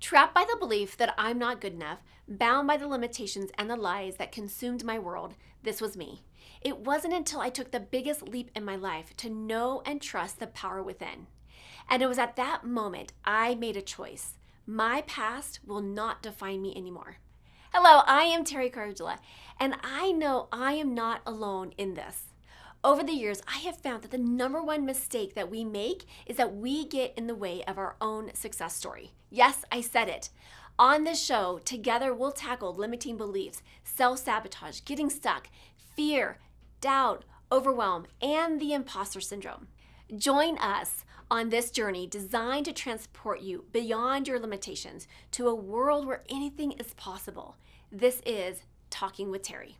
Trapped by the belief that I'm not good enough, bound by the limitations and the lies that consumed my world, this was me. It wasn't until I took the biggest leap in my life to know and trust the power within. And it was at that moment I made a choice. My past will not define me anymore. Hello, I am Teri Cardula, and I know I am not alone in this. Over the years, I have found that the number one mistake that we make is that we get in the way of our own success story. Yes, I said it. On this show, together we'll tackle limiting beliefs, self sabotage, getting stuck, fear, doubt, overwhelm, and the imposter syndrome. Join us on this journey designed to transport you beyond your limitations to a world where anything is possible. This is Talking with Teri.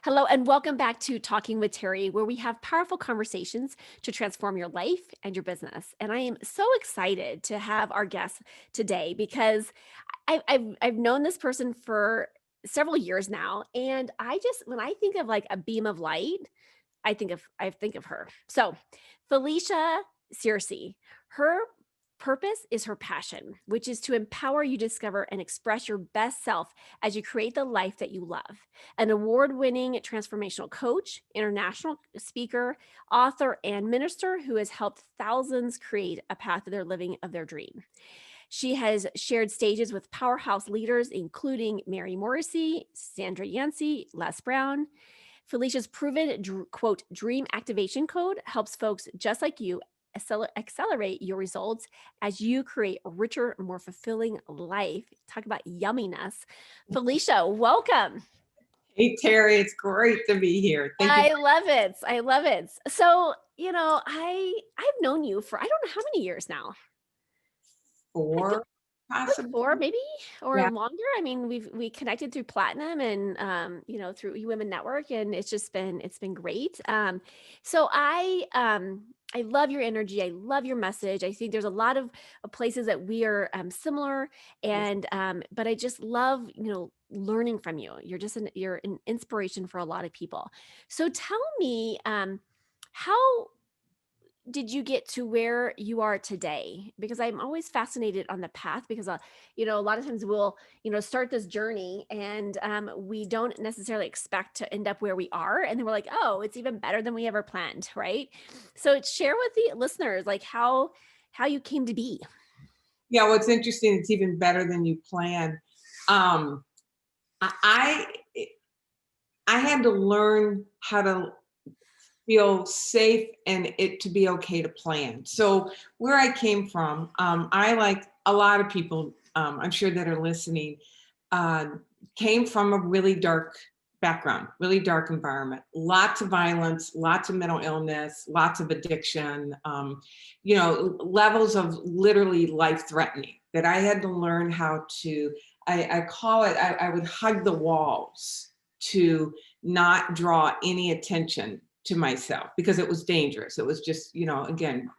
Hello, and welcome back to Talking with Teri, where we have powerful conversations to transform your life and your business. And I am so excited to have our guest today because I've known this person for several years now, and when I think of like a beam of light, I think of her. So, Felicia Searcy, her purpose is her passion, which is to empower you to discover and express your best self as you create the life that you love. An award-winning transformational coach, international speaker, author, and minister who has helped thousands create a path to their living of their dream. She has shared stages with powerhouse leaders, including Mary Morrissey, Sandra Yancey, Les Brown. Felicia's proven, quote, dream activation code helps folks just like you accelerate your results as you create a richer, more fulfilling life. Talk about yumminess. Felicia, welcome. Hey, Teri, it's great to be here. Thank you I love it. I love it. So, I've known you for I don't know how many years now. I for Like possibly. 4 maybe or Yeah. longer. I mean, we connected through Platinum and, through eWomenNetwork, and it's been great. So I love your energy. I love your message. I think there's a lot of places that we are similar, Yes. and but I just love, learning from you. You're an inspiration for a lot of people. So tell me, how did you get to where you are today? Because I'm always fascinated on the path because, a lot of times we'll, start this journey and we don't necessarily expect to end up where we are. And then we're like, oh, it's even better than we ever planned. Right. So share with the listeners, like how you came to be. Yeah, what's interesting, it's even better than you planned. Um, I I had to learn how to feel safe and it to be okay to plan. So where I came from, I like a lot of people, I'm sure that are listening, uh, came from a really dark background, really dark environment, lots of violence, lots of mental illness, lots of addiction, levels of literally life threatening that I had to learn how to, I call it, I would hug the walls to not draw any attention to myself because it was dangerous. It was just, again,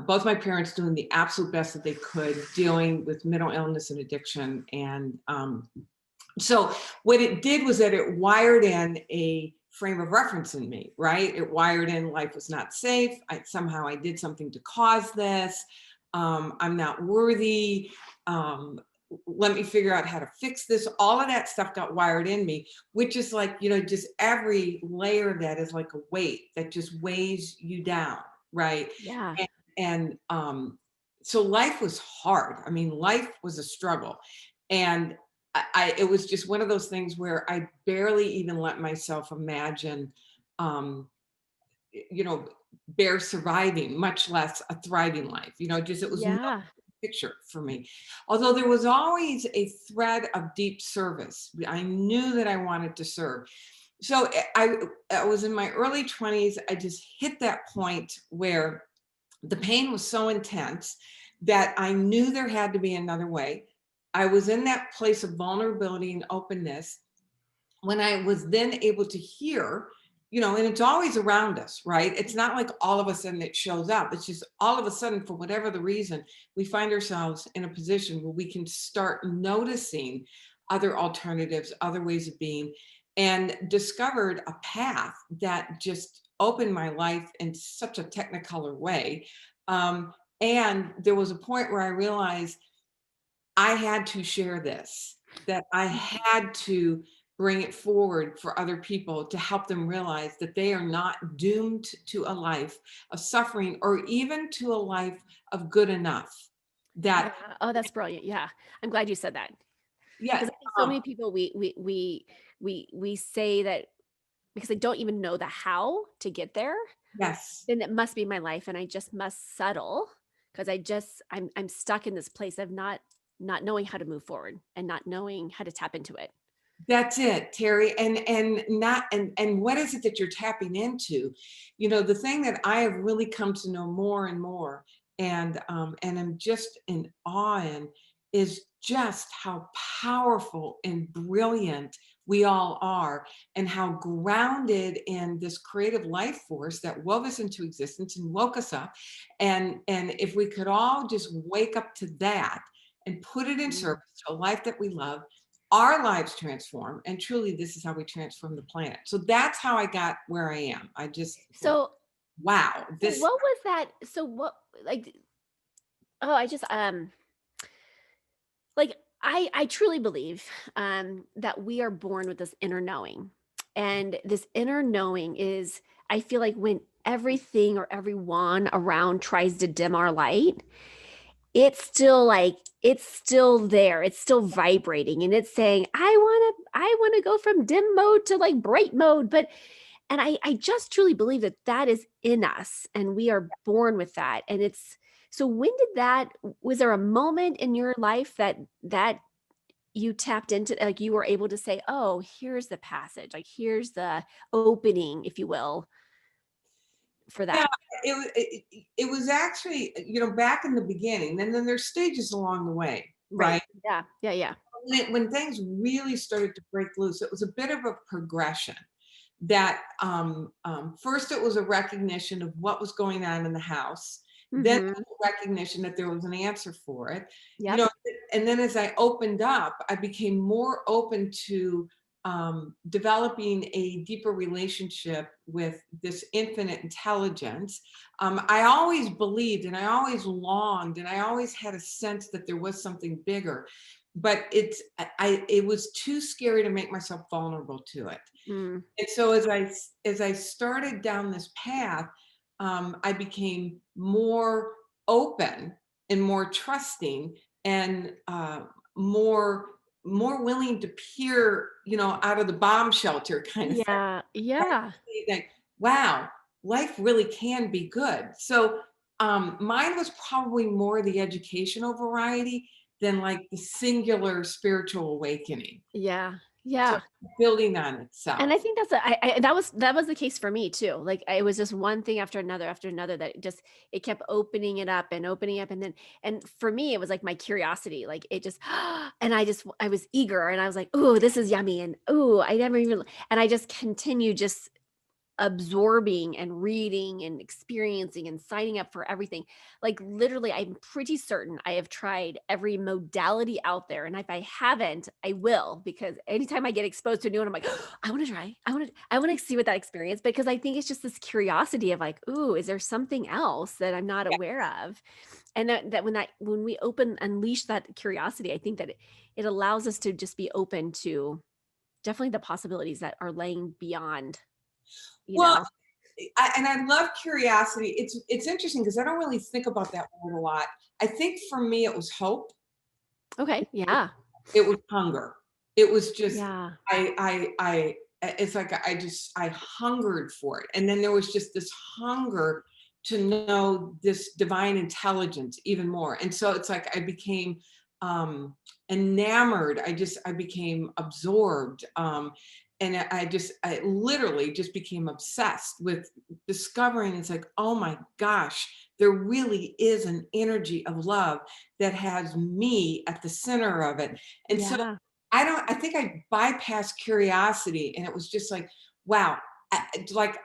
both my parents doing the absolute best that they could, dealing with mental illness and addiction. And so what it did was that it wired in a frame of reference in me, right? It wired in life was not safe. Somehow I did something to cause this. I'm not worthy. Let me figure out how to fix this. All of that stuff got wired in me, which is like, just every layer of that is like a weight that just weighs you down, right? Yeah. So life was hard. I mean, life was a struggle. And it was just one of those things where I barely even let myself imagine, um, you know, bare surviving, much less a thriving life. Just it was no Yeah. picture for me. Although there was always a thread of deep service. I knew that I wanted to serve. So I was in my early 20s. I just hit that point where the pain was so intense that I knew there had to be another way. I was in that place of vulnerability and openness when I was then able to hear, and it's always around us, right? It's not like all of a sudden it shows up. It's just all of a sudden, for whatever the reason, we find ourselves in a position where we can start noticing other alternatives, other ways of being, and discovered a path that just opened my life in such a technicolor way. And there was a point where I realized I had to share this, that I Mhm. had to bring it forward for other people to help them realize that they are not doomed to a life of suffering or even to a life of good enough. Yeah. That, Oh, that's brilliant. Yeah. I'm glad you said that. yeah, Because I think so many people we say that because I don't even know the how to get there, yes. then it must be my life and I just must settle because I'm stuck in this place of not knowing how to move forward and not knowing how to tap into it. That's it, Terry. And not and what is it that you're tapping into? You know, the thing that I have really come to know more and more, and I'm just in awe in, is just how powerful and brilliant we all are, and how grounded in this creative life force that wove us into existence and woke us up. And if we could all just wake up to that and put it in Mm. service to a life that we love, our lives transform, and truly this is how we transform the planet. So that's how I got where I am. I just like, So wow, so this, what was that? So what like oh I just like I truly believe that we are born with this inner knowing. And this inner knowing is I feel like when everything or everyone around tries to dim our light, it's still there. It's still vibrating and it's saying, I want to go from dim mode to like bright mode. But and I just truly believe that that is in us and we are born with that. And it's so when did that was there a moment in your life that you tapped into like you were able to say, "Oh, here's the passage. Like here's the opening, if you will, for yeah, that." it was actually, back in the beginning, and then there's stages along the way, Right. right? Yeah. Yeah, yeah. When things really started to break loose, it was a bit of a progression. That first it was a recognition of what was going on in the house. Then it Mhm. was a recognition that there was an answer for it. You Yep. know, and then as I opened up, I became more open to developing a deeper relationship with this infinite intelligence. I always believed and I always longed and I always had a sense that there was something bigger, but it was too scary to make myself vulnerable to it. Mm. And so as I started down this path, I became more open and more trusting and more more willing to peer, out of the bomb shelter kind of thing. Yeah. Right? Yeah. Like, wow, life really can be good. So mine was probably more the educational variety than like the singular spiritual awakening. Yeah. So Yeah. building on And I itself. think that's that was the case for me too. Like it was just one thing after another that just it kept opening it up and opening up and then and for me it was like my curiosity. Like it just and I was eager and I was like, "Ooh, this is yummy." And "Ooh, I never even" and I just continued just absorbing and reading and experiencing and signing up for everything. Like literally, I'm pretty certain I have tried every modality out there. And if I haven't, I will because anytime I get exposed to a new one, I'm like, I want to try. I want to see what that experience because I think it's just this curiosity of like, ooh, is there something else that I'm not aware of? And that when we open unleash that curiosity, I think that it allows us to just be open to definitely the possibilities that are laying beyond, you Well, know. and I love curiosity. It's interesting because I don't really think about that word a lot. I think for me it was hope. Okay, yeah. It was hunger. It was just Yeah. it's like I hungered for it. And then there was just this hunger to know this divine intelligence even more. And so it's like I became enamored. I became absorbed. And I literally just became obsessed with discovering it's like, oh my gosh, there really is an energy of love that has me at the center of it. And so Yeah. I think I bypassed curiosity and it was just like, wow, like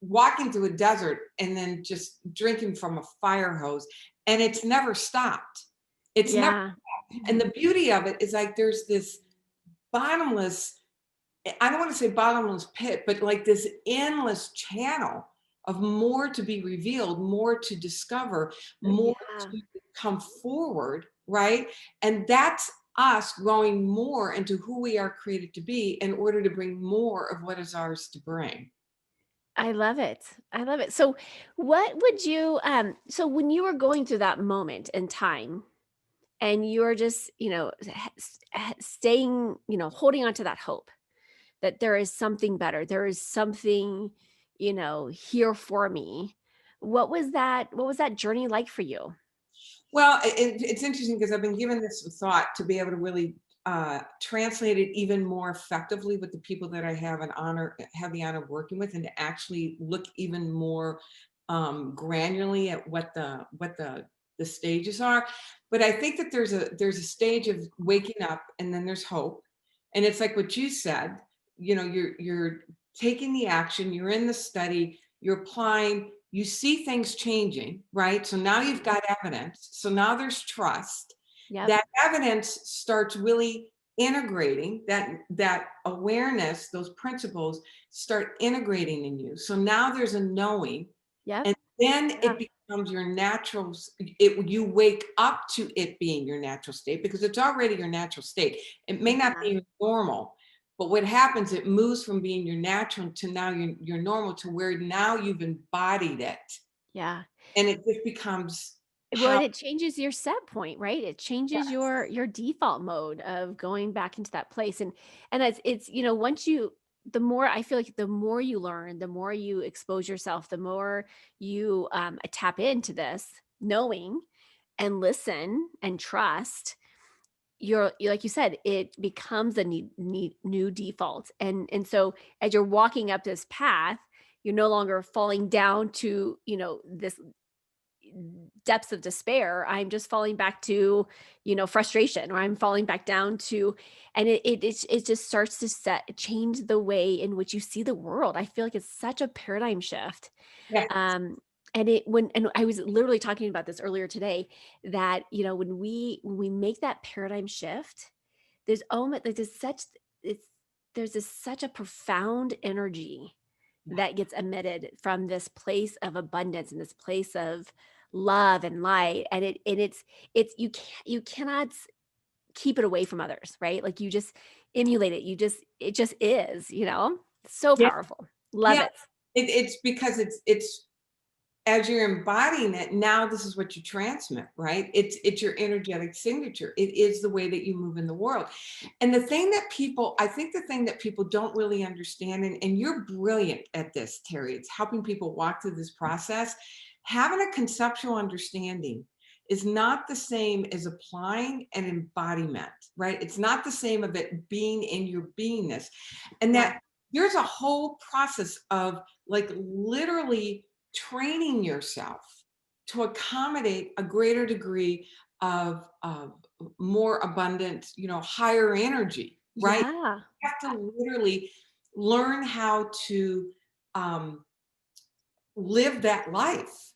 walking through a desert and then just drinking from a fire hose. And it's never stopped. It's never, Yeah. and the beauty of it is like there's this bottomless, I don't want to say bottomless pit, but like this endless channel of more to be revealed, more to discover, more Yeah. to come forward, right? And that's us growing more into who we are created to be in order to bring more of what is ours to bring. I love it. I love it. So what would you so when you were going through that moment in time and you're just, staying, holding on to that hope that there is something better. There is something, here for me. What was that journey like for you? Well, it's interesting because I've been given this some thought to be able to really translate it even more effectively with the people that I have the honor of working with, and to actually look even more granularly at what the stages are. But I think that there's a stage of waking up, and then there's hope, and it's like what you said. You're taking the action, you're in the study, you're applying, you see things changing, right? So now you've got evidence. So now there's trust. Yep. That evidence starts really integrating that awareness, those principles start integrating in you. So now there's a knowing, Yep. and then Yeah. it becomes your you wake up to it being your natural state because it's already your natural state. It may not Yeah. be your normal, but what happens, it moves from being your natural to now your normal, to where now you've embodied it, Yeah. and it just becomes Well, how. and it changes your set point, right? It changes your default mode of going back into that place. And it's, once you the more I feel like the more you learn, the more you expose yourself, the more you tap into this knowing and listen and trust, like you said, it becomes a new default. And so as you're walking up this path, you're no longer falling down to, this depths of despair. I'm just falling back to, frustration, or I'm falling back down to, and it just starts to change the way in which you see the world. I feel like it's such a paradigm shift. Yeah, Um, and I was literally talking about this earlier today, that, when we make that paradigm shift, there's almost like it's there's this such a profound energy yeah, that gets emitted from this place of abundance and this place of love and light, and it's you cannot keep it away from others, right? Like, you just emulate it. It just is, so yeah, powerful. Love yeah. it. It's because it's as you're embodying it, now this is what you transmit, right? It's your energetic signature. It is the way that you move in the world. And I think the thing that people don't really understand, and you're brilliant at this, Terry, it's helping people walk through this process. Having a conceptual understanding is not the same as applying an embodiment, right? It's not the same of it being in your beingness. And Yeah. that there's a whole process of, like, literally training yourself to accommodate a greater degree of more abundant, higher energy, right? Yeah. You have to literally learn how to um, live that life.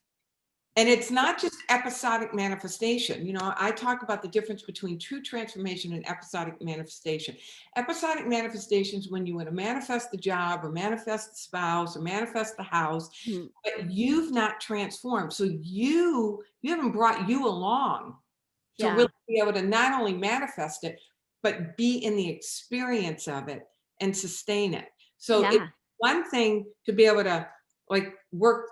And it's not just episodic manifestation. I talk about the difference between true transformation and episodic manifestation. Episodic manifestations, when you want to manifest the job or manifest the spouse or manifest the house, Mm. but you've not transformed. So you haven't brought you along to Yeah. really be able to not only manifest it, but be in the experience of it and sustain it. So it's Yeah. one thing to be able to, like, work,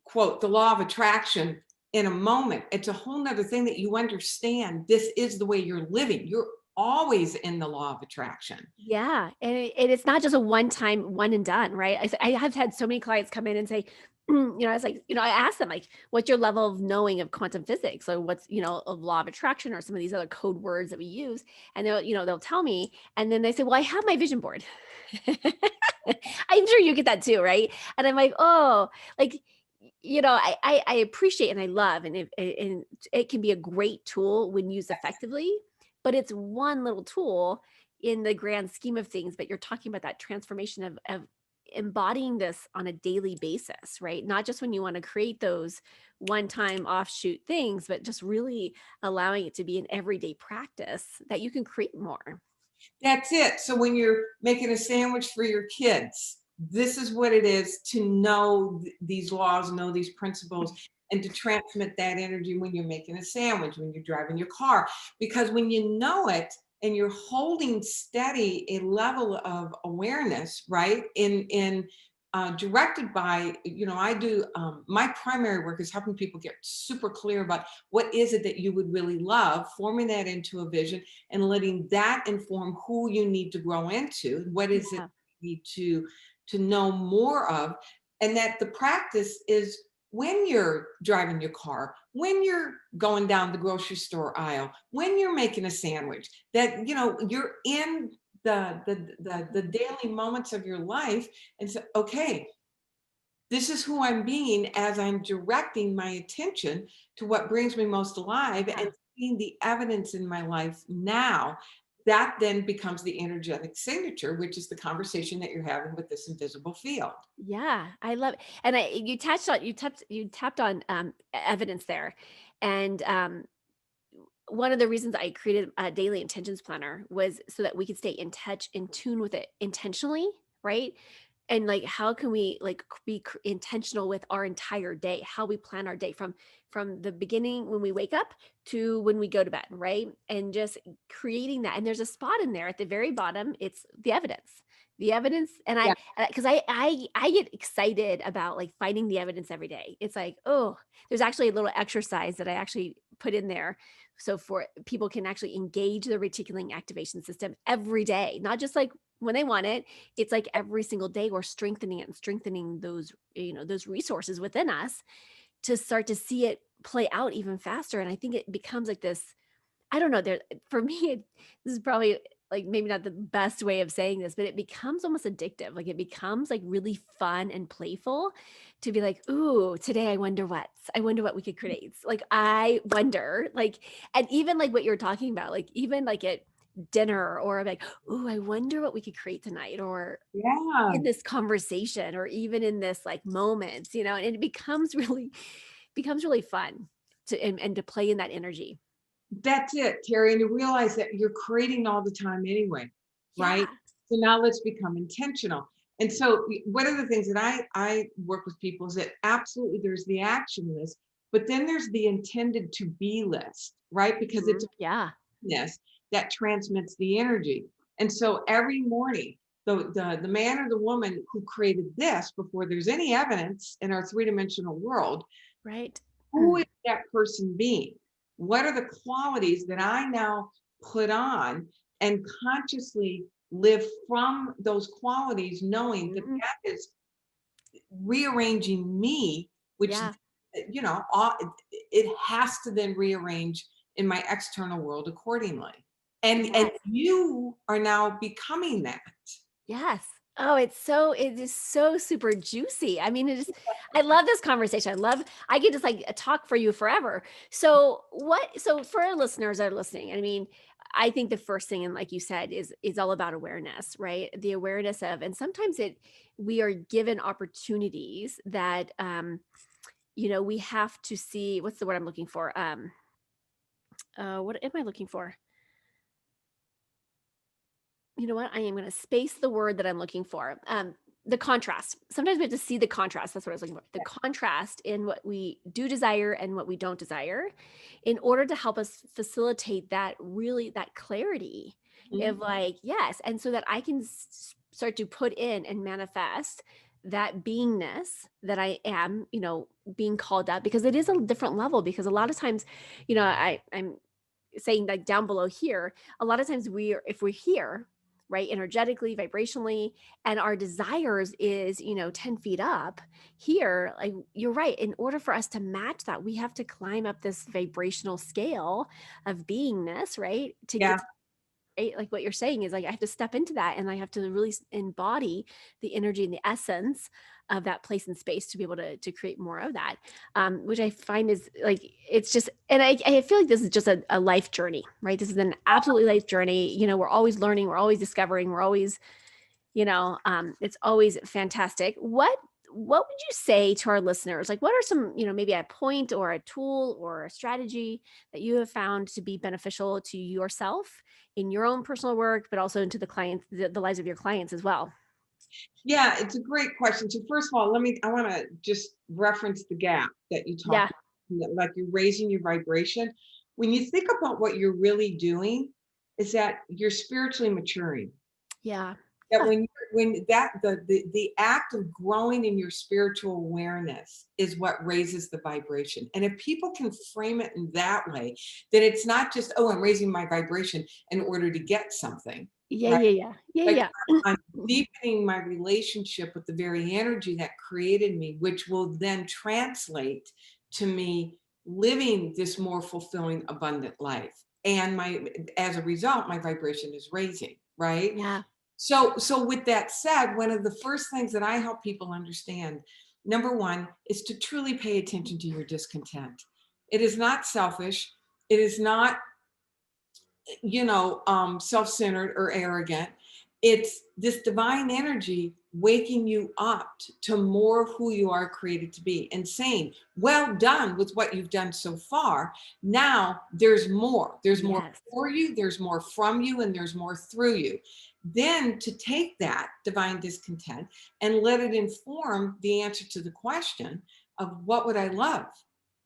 quote, the law of attraction in a moment. It's a whole nother thing that you understand this is the way you're living. You're always in the law of attraction. Yeah, and it's not just a one time, one and done, right? I have had so many clients come in and say, I was like, I asked them, like, what's your level of knowing of quantum physics, or what's, of law of attraction, or some of these other code words that we use, and they'll tell me, and then they say, well, I have my vision board. I'm sure you get that too, right? And I'm like, oh, like, I appreciate and I love, and it can be a great tool when used effectively, but it's one little tool in the grand scheme of things. But you're talking about that transformation of embodying this on a daily basis, right? Not just when you want to create those one-time offshoot things, but just really allowing it to be an everyday practice that you can create more. That's it. So when you're making a sandwich for your kids, this is what it is to know these laws, know these principles, and to transmit that energy when you're making a sandwich, when you're driving your car. Because when you know it and you're holding steady a level of awareness, right? In directed by, I do my primary work is helping people get super clear about what is it that you would really love, forming that into a vision and letting that inform who you need to grow into. What is it Yeah. you need to know more of? And that the practice is when you're driving your car, when you're going down the grocery store aisle, when you're making a sandwich, that you're in the daily moments of your life, and so, okay, this is who I'm being as I'm directing my attention to what brings me most alive, Yeah. and seeing the evidence in my life now. That then becomes the energetic signature, which is the conversation that you're having with this invisible field. Yeah, I love it. And you tapped on evidence there. And one of the reasons I created a daily intentions planner was so that we could stay in touch, in tune with it intentionally, right? And like, how can we like be intentional with our entire day, how we plan our day from the beginning when we wake up to when we go to bed, right? And just creating that. And there's a spot in there at the very bottom. It's the evidence. And Yeah, because I get excited about like finding the evidence every day. It's like, oh, there's actually a little exercise that I actually put in there so for people can actually engage the reticular activation system every day, not just like when they want it. It's like every single day we're strengthening it and strengthening those, those resources within us to start to see it play out even faster. And I think it becomes like this, I don't know, there for me, this is probably like maybe not the best way of saying this, but it becomes almost addictive. Like it becomes like really fun and playful to be like, ooh, today I wonder what we could create. Like I wonder, like, and even like what you're talking about, like even like at dinner or like, ooh, I wonder what we could create tonight, or yeah. in this conversation, or even in this like moment, and it becomes really fun to and to play in that energy. That's it, Terry. And to realize that you're creating all the time anyway, right? Yeah. So now let's become intentional. And so one of the things that I work with people is that absolutely there's the action list, but then there's the intended to be list, right? Because it's Yeah. awareness that transmits the energy. And so every morning, the man or the woman who created this before there's any evidence in our three-dimensional world, Right. who is that person being? What are the qualities that I now put on and consciously live from those qualities, knowing that Mhm. that is rearranging me, which, Yeah. it has to then rearrange in my external world accordingly. And Yes. you are now becoming that. Yes. Oh, it is so super juicy. I mean, I love this conversation. I could just like talk for you forever. So for our listeners that are listening, I mean, I think the first thing, and like you said, is all about awareness, right? The awareness of, and sometimes we are given opportunities that, we have to see, what's the word I'm looking for? What am I looking for? You know what? I am gonna space the word that I'm looking for. The contrast. Sometimes we have to see the contrast. That's what I was looking for. The contrast in what we do desire and what we don't desire, in order to help us facilitate that clarity of Mhm. like, yes. And so that I can start to put in and manifest that beingness that I am, being called up, because it is a different level. Because a lot of times, I'm saying like down below here, a lot of times if we're here, right, energetically, vibrationally, and our desires is 10 feet up here, like you're right, in order for us to match that, we have to climb up this vibrational scale of beingness, right, to Yeah, get to, right, like what you're saying is like I have to step into that, and I have to really embody the energy and the essence of that place and space to be able to create more of that, which I find is like, it's just, and I feel like this is just a life journey, right? This is an absolutely life journey. We're always learning, we're always discovering, we're always, it's always fantastic. What would you say to our listeners? Like, what are some, maybe a point or a tool or a strategy that you have found to be beneficial to yourself in your own personal work, but also into the lives of your clients as well? Yeah, it's a great question. So first of all, I want to just reference the gap that you Yeah. talked about, like you're raising your vibration. When you think about what you're really doing, is that you're spiritually maturing. Yeah. That Yeah. when that the act of growing in your spiritual awareness is what raises the vibration. And if people can frame it in that way, then it's not just, oh, I'm raising my vibration in order to get something, Yeah. right? Yeah. Yeah. Like Yeah. I'm Yeah. deepening my relationship with the very energy that created me, which will then translate to me living this more fulfilling, abundant life. And as a result, my vibration is raising, right? Yeah. So with that said, one of the first things that I help people understand, number one, is to truly pay attention to your discontent. It is not selfish. It is not, self-centered or arrogant. It's this divine energy waking you up to more of who you are created to be and saying, well done with what you've done so far. Now there's more. There's more Yes. for you, there's more from you, and there's more through you. Then to take that divine discontent and let it inform the answer to the question of what would I love?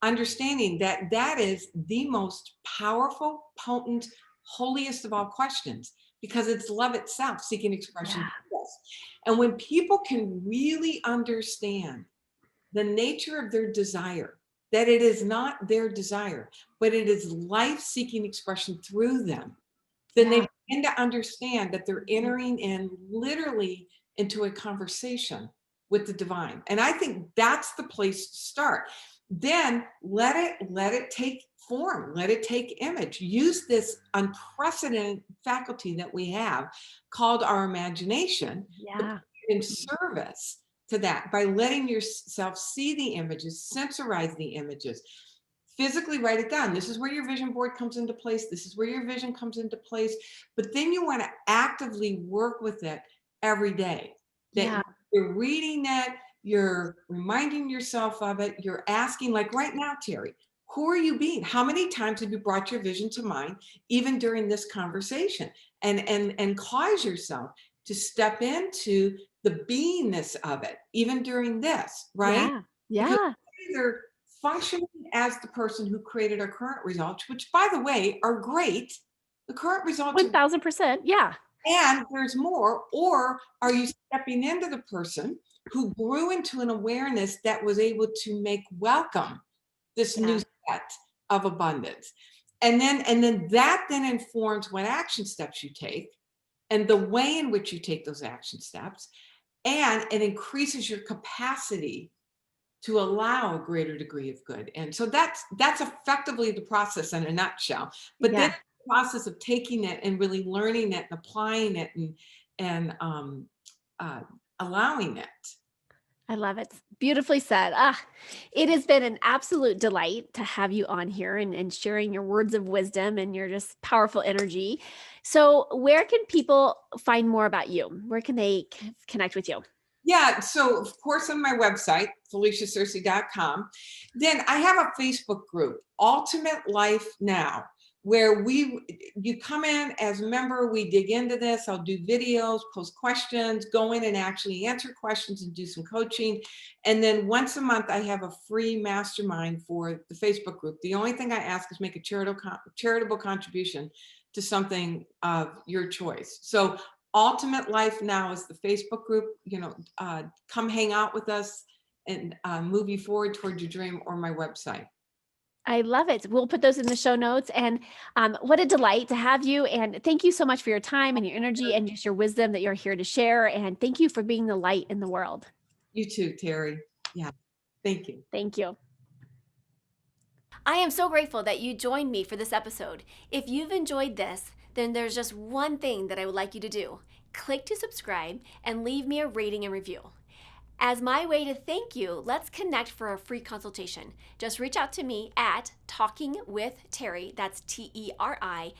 Understanding that that is the most powerful, potent, holiest of all questions, because it's love itself seeking expression. Yeah. Yes. And when people can really understand the nature of their desire, that it is not their desire, but it is life seeking expression through them, then they Yeah. begin to understand that they're entering in literally into a conversation with the divine. And I think that's the place to start. Then let it take form, let it take image. Use this unprecedented faculty that we have called our imagination to put Yeah. it in service to that by letting yourself see the images, sensorize the images, physically write it down. This is where your vision board comes into place. This is where your vision comes into place. But then you want to actively work with it every day. That Yeah. you're reading it, you're reminding yourself of it, you're asking, like right now, Teri, who are you being? How many times have you brought your vision to mind, even during this conversation? And cause yourself to step into the beingness of it, even during this, right? Yeah. Because Yeah. either functioning as the person who created our current results, which by the way are great. The current results are, 1000%. Yeah. and there's more, or are you stepping into the person who grew into an awareness that was able to make welcome this new Yeah. set of abundance? And then that then informs what action steps you take and the way in which you take those action steps, and it increases your capacity to allow a greater degree of good. And so that's effectively the process in a nutshell. But then Yeah. the process of taking it and really learning it and applying it and uh, allowing it. I love it. Beautifully said. Ah, it has been an absolute delight to have you on here and sharing your words of wisdom and your just powerful energy. So, where can people find more about you? Where can they connect with you? Yeah, so of course on my website, FeliciaSearcy.com. Then I have a Facebook group, Ultimate Life Now, where you come in as a member, we dig into this. I'll do videos, post questions, go in and actually answer questions and do some coaching. And then once a month, I have a free mastermind for the Facebook group. The only thing I ask is make a charitable contribution to something of your choice. So Ultimate Life Now is the Facebook group. Come hang out with us and move you forward toward your dream, or my website. I love it. We'll put those in the show notes. And what a delight to have you. And thank you so much for your time and your energy and just your wisdom that you're here to share. And thank you for being the light in the world. You too, Teri. Yeah, thank you. Thank you. I am so grateful that you joined me for this episode. If you've enjoyed this, then there's just one thing that I would like you to do. Click to subscribe and leave me a rating and review. As my way to thank you, let's connect for a free consultation. Just reach out to me at talkingwithteri, that's TERI.com,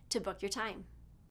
to book your time.